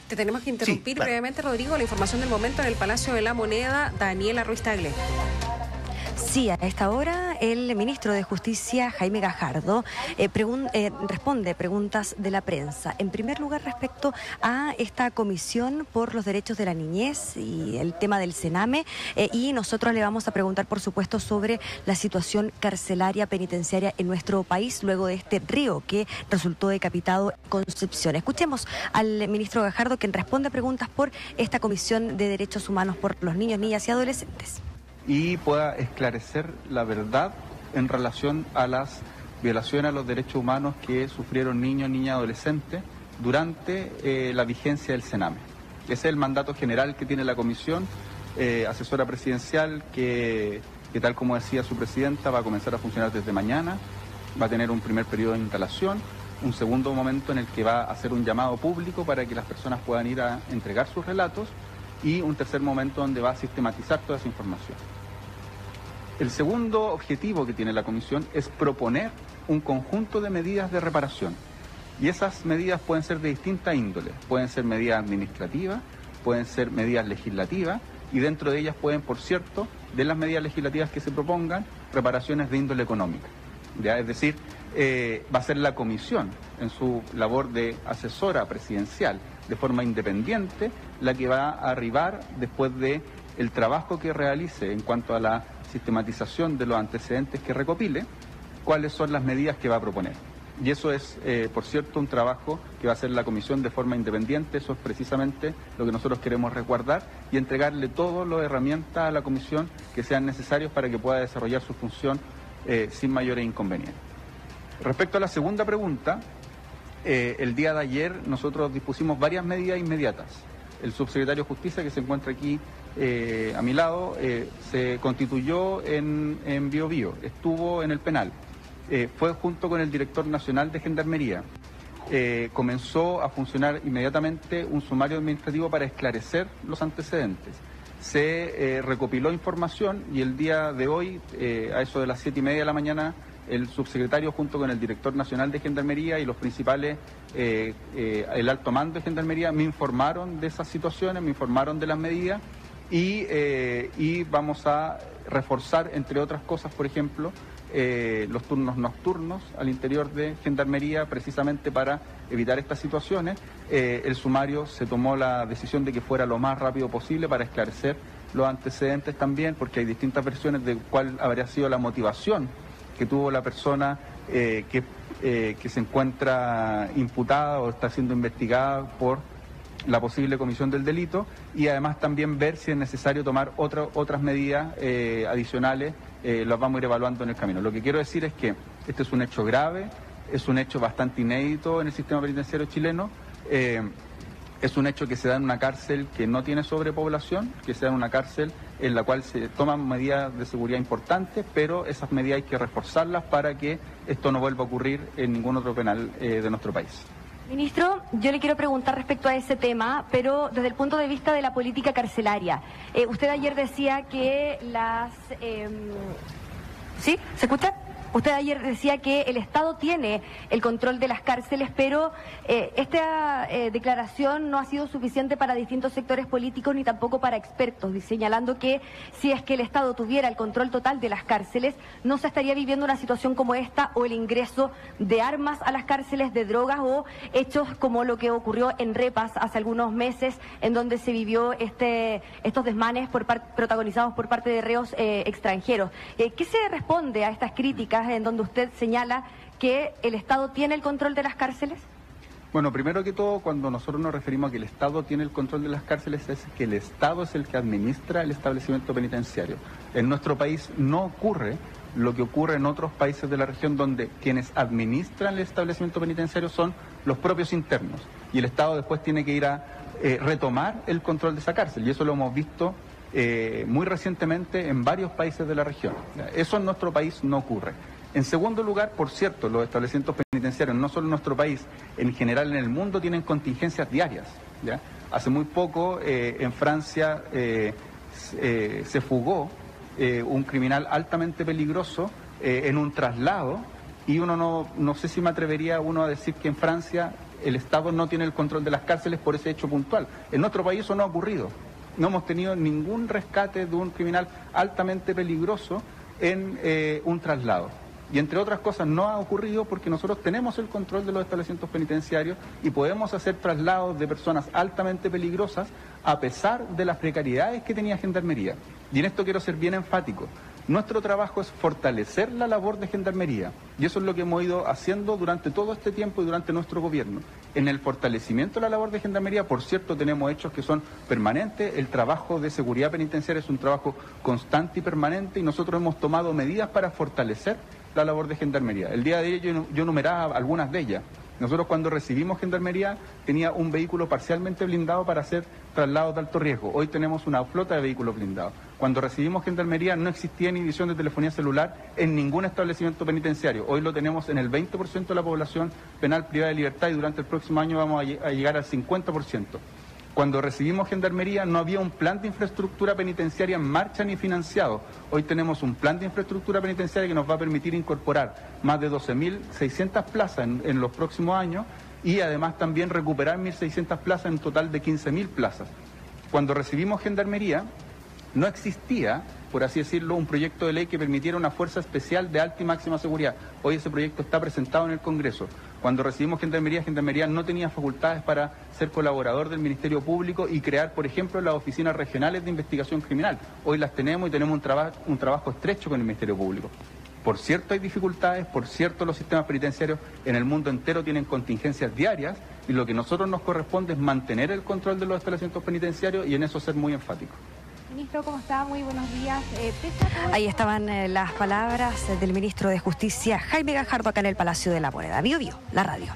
Te tenemos que interrumpir claro. brevemente, Rodrigo, la información del momento en el Palacio de la Moneda, Daniela Ruiz Tagle. Sí, a esta hora el ministro de Justicia, Jaime Gajardo, responde preguntas de la prensa. En primer lugar, respecto a esta comisión por los derechos de la niñez y el tema del Sename, y nosotros le vamos a preguntar, por supuesto, sobre la situación carcelaria penitenciaria en nuestro país luego de este río que resultó decapitado en Concepción. Escuchemos al ministro Gajardo, quien responde preguntas por esta comisión de derechos humanos por los niños, niñas y adolescentes. Y pueda esclarecer la verdad en relación a las violaciones a los derechos humanos que sufrieron niños, niñas y adolescentes durante la vigencia del Sename. Ese es el mandato general que tiene la comisión asesora presidencial que tal como decía su presidenta, va a comenzar a funcionar desde mañana, va a tener un primer periodo de instalación, un segundo momento en el que va a hacer un llamado público para que las personas puedan ir a entregar sus relatos y un tercer momento donde va a sistematizar toda esa información. El segundo objetivo que tiene la comisión es proponer un conjunto de medidas de reparación. Y esas medidas pueden ser de distinta índole. Pueden ser medidas administrativas, pueden ser medidas legislativas, y dentro de ellas pueden, por cierto, de las medidas legislativas que se propongan, reparaciones de índole económica. ¿Ya? Es decir, va a ser la comisión, en su labor de asesora presidencial, de forma independiente, la que va a arribar después de el trabajo que realice en cuanto a la sistematización de los antecedentes que recopile, cuáles son las medidas que va a proponer. Y eso es, por cierto, un trabajo que va a hacer la comisión de forma independiente. Eso es precisamente lo que nosotros queremos resguardar y entregarle todas las herramientas a la comisión que sean necesarias para que pueda desarrollar su función sin mayores inconvenientes. Respecto a la segunda pregunta, el día de ayer nosotros dispusimos varias medidas inmediatas. El subsecretario de Justicia, que se encuentra aquí a mi lado, se constituyó en Biobío, estuvo en el penal, fue junto con el director nacional de Gendarmería. Comenzó a funcionar inmediatamente un sumario administrativo para esclarecer los antecedentes. Se recopiló información y el día de hoy, a eso de las 7:30 de la mañana, el subsecretario junto con el director nacional de Gendarmería y los principales, el alto mando de Gendarmería, me informaron de esas situaciones, me informaron de las medidas y vamos a reforzar, entre otras cosas, por ejemplo, los turnos nocturnos al interior de Gendarmería, precisamente para evitar estas situaciones. El sumario se tomó la decisión de que fuera lo más rápido posible para esclarecer los antecedentes también, porque hay distintas versiones de cuál habría sido la motivación que tuvo la persona que se encuentra imputada o está siendo investigada por la posible comisión del delito, y además también ver si es necesario tomar otras medidas adicionales. Las vamos a ir evaluando en el camino. Lo que quiero decir es que este es un hecho grave, es un hecho bastante inédito en el sistema penitenciario chileno. Es un hecho que se da en una cárcel que no tiene sobrepoblación, que se da en una cárcel en la cual se toman medidas de seguridad importantes, pero esas medidas hay que reforzarlas para que esto no vuelva a ocurrir en ningún otro penal de nuestro país. Ministro, yo le quiero preguntar respecto a ese tema, pero desde el punto de vista de la política carcelaria. Usted ayer decía que ¿Sí? ¿Se escucha? Usted ayer decía que el Estado tiene el control de las cárceles, pero esta declaración no ha sido suficiente para distintos sectores políticos ni tampoco para expertos, señalando que si es que el Estado tuviera el control total de las cárceles, no se estaría viviendo una situación como esta, o el ingreso de armas a las cárceles, de drogas, o hechos como lo que ocurrió en Repas hace algunos meses, en donde se vivió estos desmanes protagonizados por parte de reos extranjeros. ¿Qué se responde a estas críticas en donde usted señala que el Estado tiene el control de las cárceles? Bueno, primero que todo, cuando nosotros nos referimos a que el Estado tiene el control de las cárceles, es que el Estado es el que administra el establecimiento penitenciario. En nuestro país no ocurre lo que ocurre en otros países de la región, donde quienes administran el establecimiento penitenciario son los propios internos, y el Estado después tiene que ir a retomar el control de esa cárcel, y eso lo hemos visto muy recientemente en varios países de la región. Eso en nuestro país no ocurre. En segundo lugar, por cierto, los establecimientos penitenciarios, no solo en nuestro país, en general en el mundo, tienen contingencias diarias, ¿ya? Hace muy poco en Francia se fugó un criminal altamente peligroso en un traslado, y uno no sé si me atrevería uno a decir que en Francia el Estado no tiene el control de las cárceles por ese hecho puntual. En nuestro país eso no ha ocurrido. No hemos tenido ningún rescate de un criminal altamente peligroso en un traslado. Y entre otras cosas no ha ocurrido porque nosotros tenemos el control de los establecimientos penitenciarios y podemos hacer traslados de personas altamente peligrosas a pesar de las precariedades que tenía Gendarmería. Y en esto quiero ser bien enfático. Nuestro trabajo es fortalecer la labor de Gendarmería y eso es lo que hemos ido haciendo durante todo este tiempo y durante nuestro gobierno. En el fortalecimiento de la labor de Gendarmería, por cierto, tenemos hechos que son permanentes. El trabajo de seguridad penitenciaria es un trabajo constante y permanente y nosotros hemos tomado medidas para fortalecer la labor de Gendarmería. El día de ayer yo enumeraba algunas de ellas. Nosotros cuando recibimos Gendarmería tenía un vehículo parcialmente blindado para hacer traslados de alto riesgo. Hoy tenemos una flota de vehículos blindados. Cuando recibimos Gendarmería no existía inhibición de telefonía celular en ningún establecimiento penitenciario. Hoy lo tenemos en el 20% de la población penal privada de libertad y durante el próximo año vamos a llegar al 50%. Cuando recibimos Gendarmería no había un plan de infraestructura penitenciaria en marcha ni financiado. Hoy tenemos un plan de infraestructura penitenciaria que nos va a permitir incorporar más de 12.600 plazas en los próximos años y además también recuperar 1.600 plazas en total de 15.000 plazas. Cuando recibimos Gendarmería no existía, por así decirlo, un proyecto de ley que permitiera una fuerza especial de alta y máxima seguridad. Hoy ese proyecto está presentado en el Congreso. Cuando recibimos Gendarmería, Gendarmería no tenía facultades para ser colaborador del Ministerio Público y crear, por ejemplo, las oficinas regionales de investigación criminal. Hoy las tenemos y tenemos un trabajo estrecho con el Ministerio Público. Por cierto hay dificultades, por cierto los sistemas penitenciarios en el mundo entero tienen contingencias diarias y lo que a nosotros nos corresponde es mantener el control de los establecimientos penitenciarios y en eso ser muy enfáticos. Ministro, ¿cómo está? Muy buenos días. Ahí estaban las palabras del ministro de Justicia, Jaime Gajardo, acá en el Palacio de la Moneda. Bio, la radio.